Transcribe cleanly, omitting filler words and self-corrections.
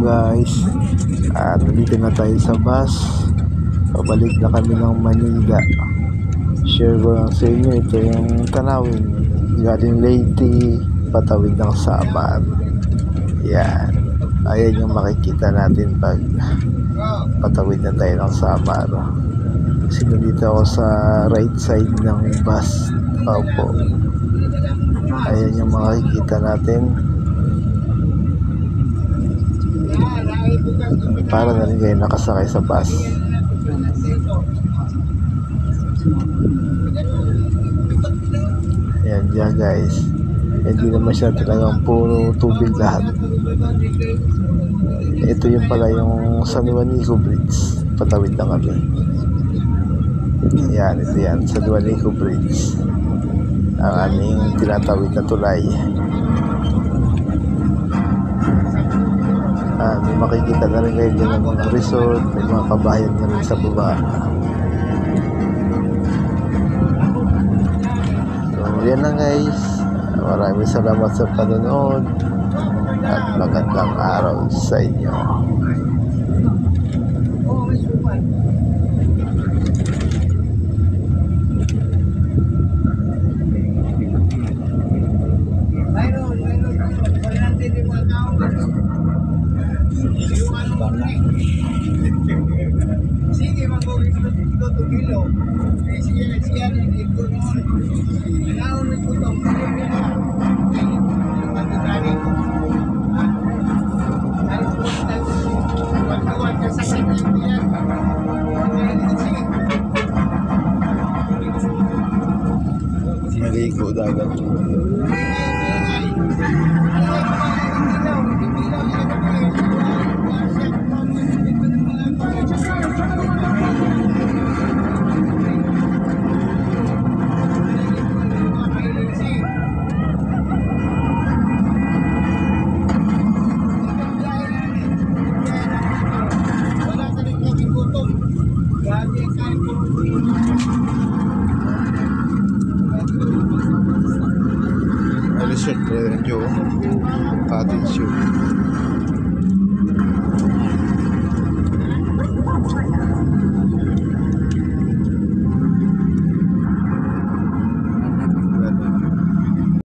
guys, nandito na tayo sa bus. Pabalik na kami ng Manila. Share ko lang sa inyo, ito yung tanawin galing Leyte patawid ng Samar. Yan, ayan yung makikita natin pag patawid na tayo ng Samar. Kasi nandito ako sa right side ng bus. Opo, ayan yung makikita natin. Para na rin kayo nakasakay sa bus. Ayan dyan guys, hindi naman siya talagang puro tubig lahat. Ito yung pala yung San Juanico Bridge. Patawid na kami. Ayan, ito yan, San Juanico Bridge, ang aming tinatawid na tulay. May makikita na rin kayo dyan ng mga resort, may mga kabayan na rin sa baba. So yan lang guys, maraming salamat sa panonood at magandang araw sa inyo. Sige, mag-uwi ko dito to kilo. Siya na dito noon. Alaon ko to. Pagkakali ko. Pagkawan ka sa sakit yan. Maligo dagat. Resort po rin yung cottage shoe.